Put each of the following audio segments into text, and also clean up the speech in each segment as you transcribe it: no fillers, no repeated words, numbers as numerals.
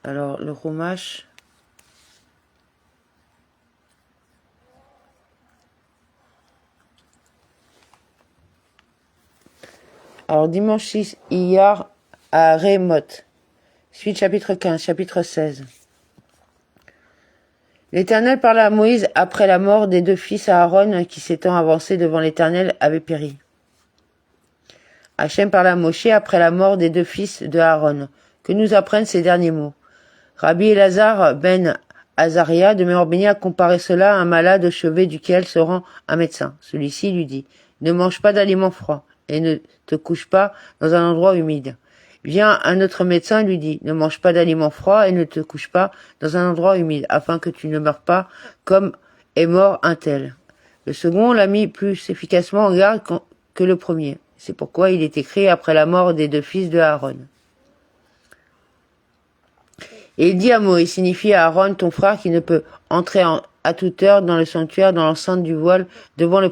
Alors, le Chumash. Alors, dimanche 6, Iyar à Rémoth. Suite chapitre 15, chapitre 16. L'Éternel parla à Moïse après la mort des deux fils à Aaron qui s'étant avancés devant l'Éternel avaient péri. Hachem parla à Moshe après la mort des deux fils de Aaron. Que nous apprennent ces derniers mots. Rabbi Elazar ben Azaria de Méorbénie a comparé cela à un malade au chevet duquel se rend un médecin. Celui-ci lui dit « Ne mange pas d'aliments froids et ne te couche pas dans un endroit humide. » Vient un autre médecin lui dit « Ne mange pas d'aliments froids et ne te couche pas dans un endroit humide, afin que tu ne meurs pas comme est mort un tel. » Le second l'a mis plus efficacement en garde que le premier. C'est pourquoi il est écrit après la mort des deux fils de Aaron. Et il dit à Moïse, signifie à Aaron, ton frère, qui ne peut entrer à toute heure dans le sanctuaire, dans l'enceinte du voile, devant le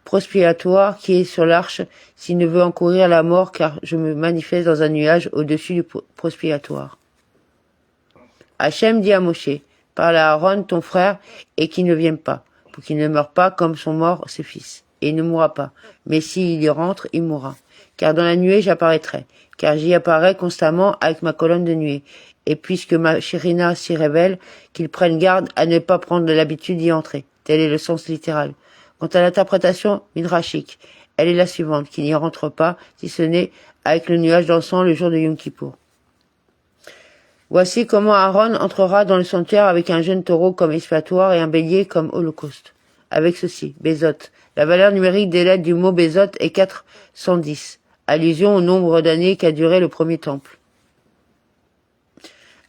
prospiatoire qui est sur l'arche, s'il ne veut encourir la mort, car je me manifeste dans un nuage au-dessus du prospiatoire. Hachem dit à Moshe, parle à Aaron, ton frère, et qu'il ne vienne pas, pour qu'il ne meure pas comme sont morts ses fils. Et il ne mourra pas, mais s'il y rentre, il mourra. Car dans la nuée j'apparaîtrai, car j'y apparais constamment avec ma colonne de nuée. Et puisque ma chérina s'y révèle, qu'ils prennent garde à ne pas prendre l'habitude d'y entrer. Tel est le sens littéral. Quant à l'interprétation midrashique, elle est la suivante, qu'il n'y rentre pas, si ce n'est avec le nuage d'encens le jour de Yom Kippour. Voici comment Aaron entrera dans le sanctuaire avec un jeune taureau comme expiatoire et un bélier comme holocauste. Avec ceci, Bézot. La valeur numérique des lettres du mot Bézot est 410, allusion au nombre d'années qu'a duré le premier temple.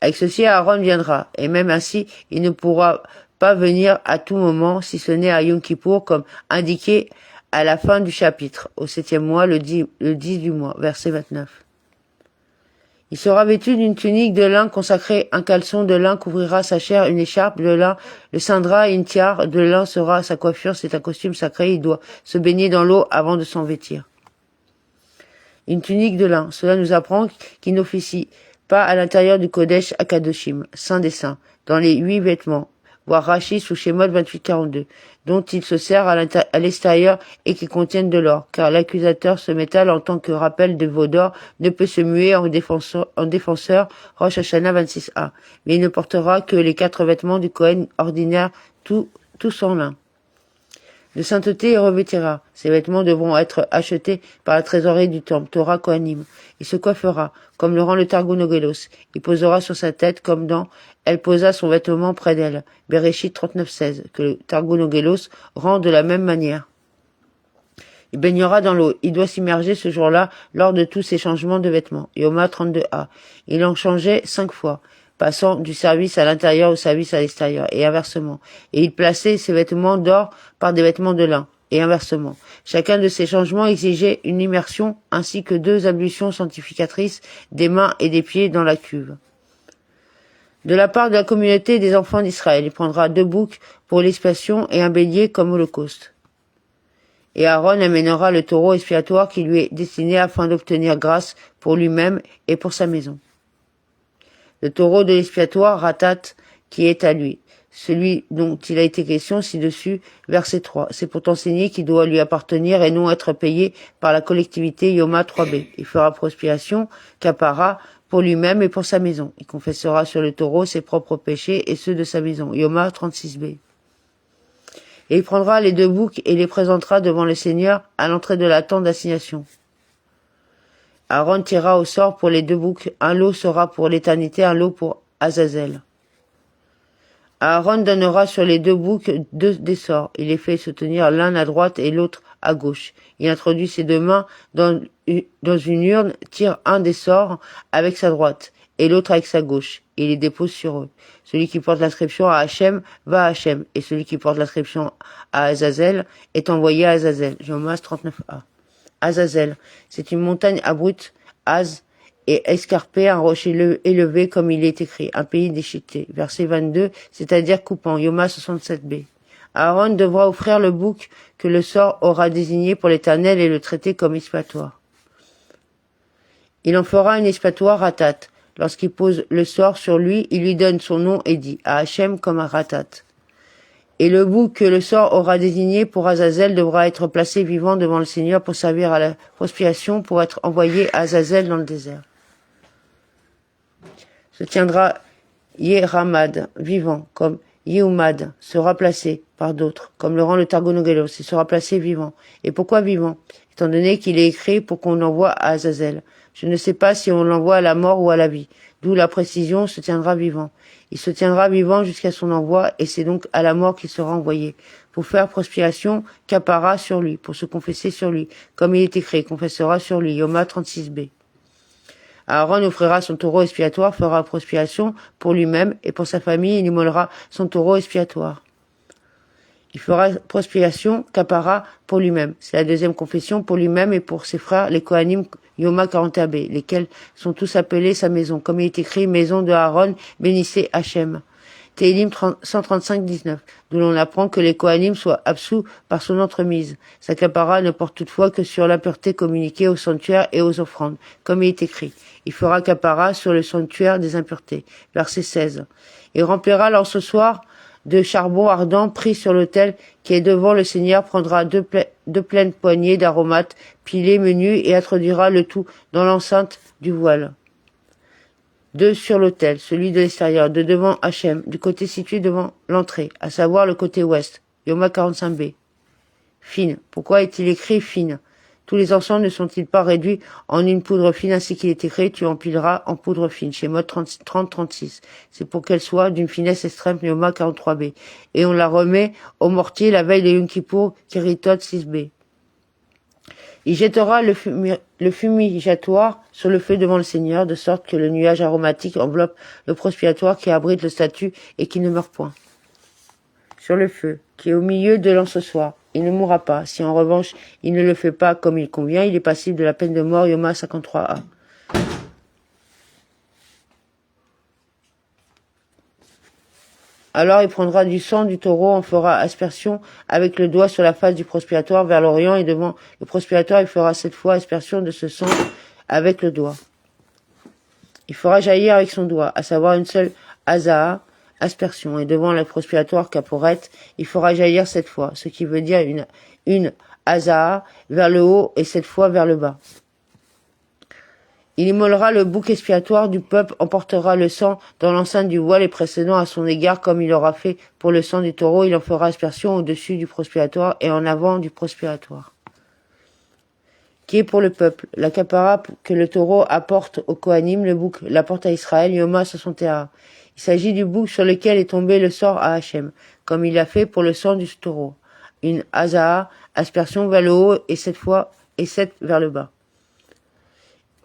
Avec ceci, Aaron viendra, et même ainsi, il ne pourra pas venir à tout moment, si ce n'est à Yom Kippour, comme indiqué à la fin du chapitre, au 7e mois, le 10 du mois, verset 29. Il sera vêtu d'une tunique de lin consacrée, un caleçon de lin couvrira sa chair, une écharpe de lin le ceindra, une tiare de lin sera sa coiffure, c'est un costume sacré, il doit se baigner dans l'eau avant de s'en vêtir. Une tunique de lin, cela nous apprend qu'il n'officie pas à l'intérieur du Kodesh Akadoshim, saint des saints, dans les 8 vêtements, voire Rashi sous Shemot 28-42, dont il se sert à l'extérieur et qui contiennent de l'or, car l'accusateur ce métal en tant que rappel de veau d'or ne peut se muer en défenseur Rosh Hashanah 26a, mais il ne portera que les 4 vêtements du Kohen ordinaire, tous en lin. De sainteté il revêtira. Ces vêtements devront être achetés par la trésorerie du temple, Torah Kohanim. Il se coiffera, comme le rend le Targunogelos. Il posera sur sa tête comme dans elle posa son vêtement près d'elle. Bereshit 39-16, que le Targunogelos rend de la même manière. Il baignera dans l'eau. Il doit s'immerger ce jour-là lors de tous ces changements de vêtements. Yoma 32a. Il en changeait 5 fois, passant du service à l'intérieur au service à l'extérieur, et inversement. Et il plaçait ses vêtements d'or par des vêtements de lin, et inversement. Chacun de ces changements exigeait une immersion, ainsi que 2 ablutions sanctificatrices des mains et des pieds dans la cuve. De la part de la communauté des enfants d'Israël, il prendra 2 boucs pour l'expiation et un bélier comme holocauste. Et Aaron amènera le taureau expiatoire qui lui est destiné afin d'obtenir grâce pour lui-même et pour sa maison. Le taureau de l'expiatoire, Ratat, qui est à lui, celui dont il a été question ci-dessus, verset 3. C'est pour t'enseigner qu'il doit lui appartenir et non être payé par la collectivité Yoma 3b. Il fera prospiration, capara, pour lui-même et pour sa maison. Il confessera sur le taureau ses propres péchés et ceux de sa maison. Yoma 36b. Et il prendra les 2 boucs et les présentera devant le Seigneur à l'entrée de la tente d'assignation. Aaron tirera au sort pour les 2 boucs. Un lot sera pour l'éternité, un lot pour Azazel. Aaron donnera sur les 2 boucs 2 des sorts. Il les fait se tenir l'un à droite et l'autre à gauche. Il introduit ses 2 mains dans une urne, tire un des sorts avec sa droite et l'autre avec sa gauche, et les dépose sur eux. Celui qui porte l'inscription à Hachem va à Hachem, et celui qui porte l'inscription à Azazel est envoyé à Azazel. Jomas 39a. Azazel, c'est une montagne abrupte, Az, et escarpée, un rocher élevé comme il est écrit, un pays déchiqueté. Verset 22, c'est-à-dire coupant, Yoma 67b. Aaron devra offrir le bouc que le sort aura désigné pour l'Éternel et le traiter comme expiatoire. Il en fera une expiatoire Ratat. Lorsqu'il pose le sort sur lui, il lui donne son nom et dit à Hachem comme à Ratat. Et le bouc que le sort aura désigné pour Azazel devra être placé vivant devant le Seigneur pour servir à la prospiation, pour être envoyé à Azazel dans le désert. Se tiendra Yeramad, vivant, comme Yehumad, sera placé par d'autres, comme le rend le Targonogelos, il sera placé vivant. Et pourquoi vivant? Étant donné qu'il est écrit pour qu'on l'envoie à Azazel. Je ne sais pas si on l'envoie à la mort ou à la vie, d'où la précision se tiendra vivant. Il se tiendra vivant jusqu'à son envoi, et c'est donc à la mort qu'il sera envoyé, pour faire prospiation, capara sur lui, pour se confesser sur lui, comme il est écrit, confessera sur lui, Yoma 36b. Aaron offrira son taureau expiatoire, fera prospiation pour lui-même et pour sa famille, il immolera son taureau expiatoire. Il fera prospiation, capara, pour lui-même. C'est la deuxième confession pour lui-même et pour ses frères, les Kohanim Yoma 41b, lesquels sont tous appelés sa maison. Comme il est écrit, maison de Aaron, bénissez Hachem. Télim 135-19, d'où l'on apprend que les Kohanim soient absous par son entremise. Sa capara ne porte toutefois que sur l'impureté communiquée au sanctuaire et aux offrandes, comme il est écrit. Il fera capara sur le sanctuaire des impuretés. Verset 16. Il remplira l'encensoir de charbon ardent pris sur l'autel qui est devant le Seigneur, prendra deux pleines poignées d'aromates pilés menus et introduira le tout dans l'enceinte du voile. 2 sur l'autel, celui de l'extérieur, de devant Hachem, du côté situé devant l'entrée, à savoir le côté ouest, Yoma 45b. Fine. Pourquoi est-il écrit fine? Tous les encens ne sont-ils pas réduits en une poudre fine ainsi qu'il est écrit, tu empileras en poudre fine, chez Mode 30-36. C'est pour qu'elle soit d'une finesse extrême, Yoma 43b. Et on la remet au mortier la veille de Yom Kippour, Kéritot 6b. Il jettera le fumigatoire sur le feu devant le Seigneur, de sorte que le nuage aromatique enveloppe le prospiatoire qui abrite le statut et qui ne meurt point. Sur le feu, qui est au milieu de l'encensoir, il ne mourra pas. Si en revanche il ne le fait pas comme il convient, il est passible de la peine de mort, Yoma 53a. Alors il prendra du sang du taureau, en fera aspersion avec le doigt sur la face du prospiatoire vers l'orient, et devant le prospiatoire il fera cette fois aspersion de ce sang avec le doigt. Il fera jaillir avec son doigt, à savoir une seule azaa, aspersion, et devant le prospiatoire caporette, il fera jaillir cette fois, ce qui veut dire une azaa vers le haut et cette fois vers le bas. Il immolera le bouc expiatoire du peuple, emportera le sang dans l'enceinte du voile et précédant à son égard comme il aura fait pour le sang du taureau, il en fera aspersion au-dessus du prospiatoire et en avant du prospiatoire. Qui est pour le peuple, la capara que le taureau apporte au Kohanim, le bouc l'apporte à Israël, Yoma 61. Il s'agit du bouc sur lequel est tombé le sort à Hachem, comme il l'a fait pour le sang du taureau. Une azaa, aspersion vers le haut et cette vers le bas.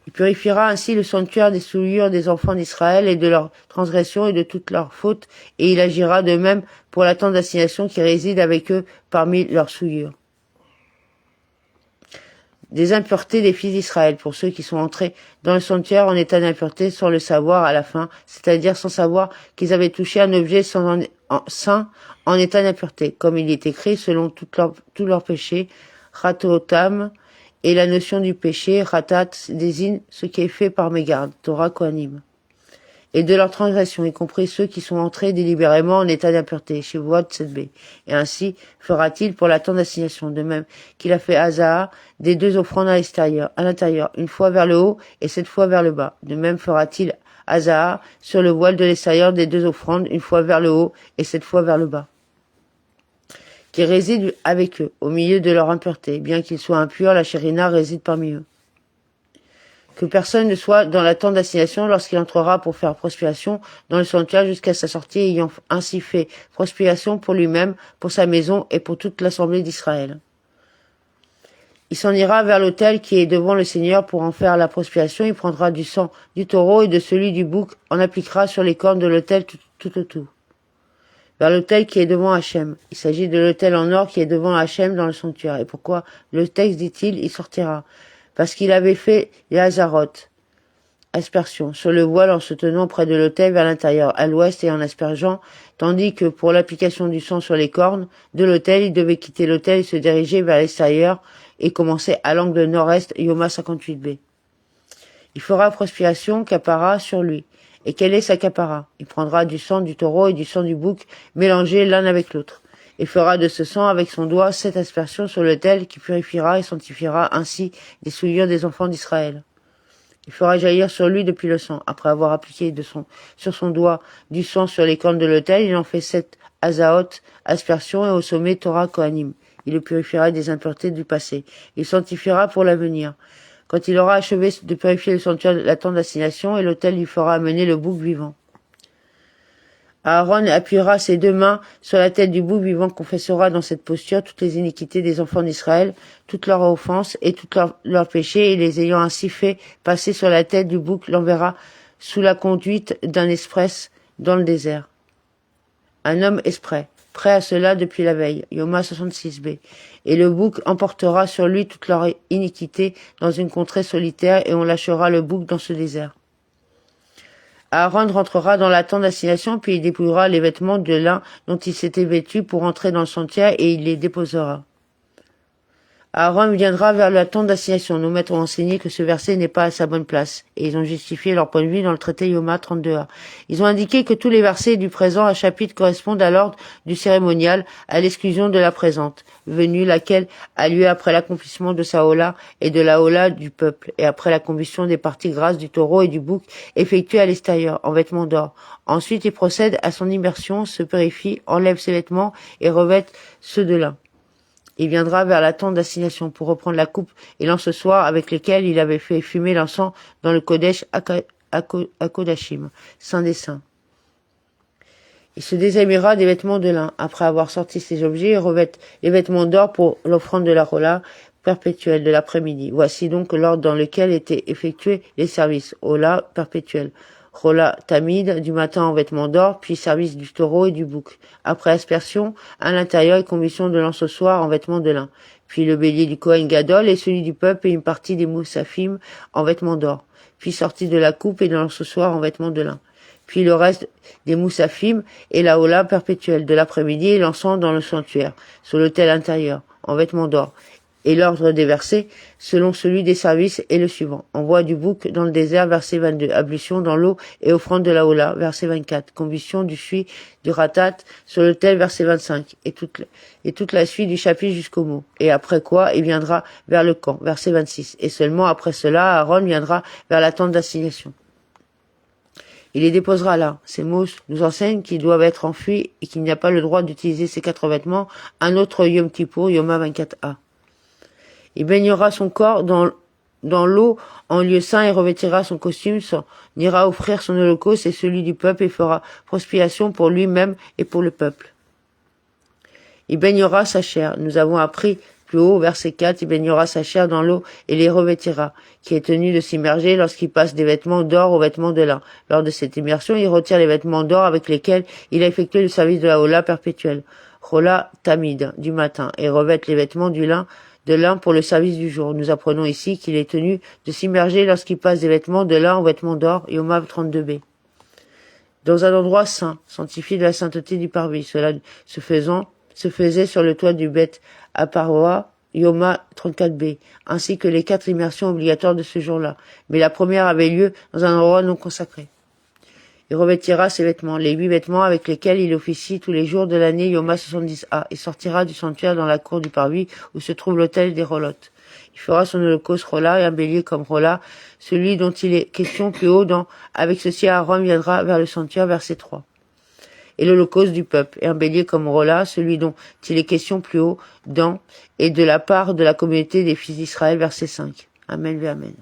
Il purifiera ainsi le sanctuaire des souillures des enfants d'Israël et de leurs transgressions et de toutes leurs fautes, et il agira de même pour la tente d'assignation qui réside avec eux parmi leurs souillures. Des impuretés des fils d'Israël, pour ceux qui sont entrés dans le sanctuaire en état d'impureté sans le savoir à la fin, c'est-à-dire sans savoir qu'ils avaient touché un objet saint en état d'impureté, comme il est écrit selon tous leurs péchés, Ratotam. Et la notion du péché, ratat, désigne ce qui est fait par mégarde, Torah Kohanim. Et de leur transgression, y compris ceux qui sont entrés délibérément en état d'impureté, chez Vouad 7b. Et ainsi fera-t-il pour la tente d'assignation, de même qu'il a fait Hazaa des 2 offrandes à l'intérieur, une fois vers le haut et 7 fois vers le bas. De même fera-t-il Hazaa sur le voile de l'extérieur des 2 offrandes, une fois vers le haut et 7 fois vers le bas. Qui résident avec eux, au milieu de leur impureté. Bien qu'ils soient impurs, la chérina réside parmi eux. Que personne ne soit dans la tente d'assignation lorsqu'il entrera pour faire prospiation dans le sanctuaire jusqu'à sa sortie, ayant ainsi fait prospiation pour lui-même, pour sa maison et pour toute l'assemblée d'Israël. Il s'en ira vers l'autel qui est devant le Seigneur pour en faire la prospiation. Il prendra du sang du taureau et de celui du bouc, en appliquera sur les cornes de l'autel tout autour. Vers l'autel qui est devant Hachem. Il s'agit de l'autel en or qui est devant Hachem dans le sanctuaire. Et pourquoi? Le texte dit-il, il sortira. Parce qu'il avait fait les Hazaroth, aspersion, sur le voile en se tenant près de l'autel vers l'intérieur, à l'ouest et en aspergeant, tandis que pour l'application du sang sur les cornes de l'autel, il devait quitter l'autel et se diriger vers l'extérieur et commencer à l'angle nord-est, Yoma 58b. Il fera prospiration capara sur lui. Et quelle est sa capara? Il prendra du sang du taureau et du sang du bouc, mélangés l'un avec l'autre, et fera de ce sang avec son doigt 7 aspersions sur l'autel qui purifiera et sanctifiera ainsi des souillures des enfants d'Israël. Il fera jaillir sur lui depuis le sang. Après avoir appliqué sur son doigt du sang sur les cornes de l'autel, il en fait 7 azaot, aspersions, et au sommet Torah Kohanim. Il le purifiera des impuretés du passé. Il sanctifiera pour l'avenir. Quand il aura achevé de purifier le sanctuaire de la tente d'assignation, et l'autel lui fera amener le bouc vivant. Aaron appuiera ses 2 mains sur la tête du bouc vivant, confessera dans cette posture toutes les iniquités des enfants d'Israël, toutes leurs offenses et tous leurs péchés, et les ayant ainsi fait passer sur la tête du bouc, l'enverra sous la conduite d'un express dans le désert. Un homme exprès, prêt à cela depuis la veille, Yoma 66b. Et le bouc emportera sur lui toute leur iniquité dans une contrée solitaire, et on lâchera le bouc dans ce désert. Aaron rentrera dans la tente d'assignation, puis il dépouillera les vêtements de lin dont il s'était vêtu pour entrer dans le sanctuaire, et il les déposera. Aaron viendra vers la tente d'assignation. Nos maîtres ont enseigné que ce verset n'est pas à sa bonne place, et ils ont justifié leur point de vue dans le traité Yoma 32a. Ils ont indiqué que tous les versets du présent chapitre correspondent à l'ordre du cérémonial, à l'exclusion de la présente, venue laquelle a lieu après l'accomplissement de sa hola et de la hola du peuple, et après la combustion des parties grasses du taureau et du bouc effectuée à l'extérieur, en vêtements d'or. Ensuite, il procède à son immersion, se purifie, enlève ses vêtements et revêt ceux de lin. Il viendra vers la tente d'assignation pour reprendre la coupe et l'encensoir avec lesquels il avait fait fumer l'encens dans le Kodesh Akodashim, Saint des Saints. Il se déshabillera des vêtements de lin. Après avoir sorti ces objets, il revêt les vêtements d'or pour l'offrande de la Rola perpétuelle de l'après-midi. Voici donc l'ordre dans lequel étaient effectués les services. Hola perpétuelle. Rola tamid du matin en vêtements d'or, puis service du taureau et du bouc. Après aspersion, à l'intérieur et combustion de l'encensoir en vêtements de lin. Puis le bélier du Kohen Gadol et celui du peuple et une partie des moussafim en vêtements d'or. Puis sortie de la coupe et de l'encensoir en vêtements de lin. Puis le reste des moussafim et la hola perpétuelle de l'après-midi et l'encens dans le sanctuaire, sur l'autel intérieur, en vêtements d'or. Et l'ordre des versets, selon celui des services, est le suivant. Envoi du bouc dans le désert, verset 22. Ablution dans l'eau et offrande de la hola, verset 24. Combustion du suie, du ratat, sur l'autel, verset 25. Et toute la suite du chapitre jusqu'au mot. Et après quoi, il viendra vers le camp, verset 26. Et seulement après cela, Aaron viendra vers la tente d'assignation. Il les déposera là. Ces mots nous enseignent qu'ils doivent être enfuis et qu'il n'y a pas le droit d'utiliser ces 4 vêtements. Un autre Yom Kippour, Yoma 24a. Il baignera son corps dans l'eau en lieu saint et revêtira son costume, ira offrir son holocauste et celui du peuple et fera prospiation pour lui-même et pour le peuple. Il baignera sa chair. Nous avons appris plus haut, verset 4, il baignera sa chair dans l'eau et les revêtira, qui est tenu de s'immerger lorsqu'il passe des vêtements d'or aux vêtements de lin. Lors de cette immersion, il retire les vêtements d'or avec lesquels il a effectué le service de la hola perpétuelle, hola tamid, du matin, et revêt les vêtements de lin pour le service du jour. Nous apprenons ici qu'il est tenu de s'immerger lorsqu'il passe des vêtements de lin aux vêtements d'or, Yoma 32b. Dans un endroit saint, sanctifié de la sainteté du parvis. Cela se faisait sur le toit du Beth à Paroa, Yoma 34b, ainsi que les 4 immersions obligatoires de ce jour-là. Mais la première avait lieu dans un endroit non consacré. Il revêtira ses vêtements, les 8 vêtements avec lesquels il officie tous les jours de l'année Yoma 70a, et sortira du sanctuaire dans la cour du parvis où se trouve l'autel des Rolotes. Il fera son holocauste Rola et un bélier comme Rola, celui dont il est question plus haut avec ceci Aaron viendra vers le sanctuaire, verset 3. Et l'holocauste du peuple, et un bélier comme Rola, celui dont il est question plus haut et de la part de la communauté des fils d'Israël, verset 5. Amen, amen.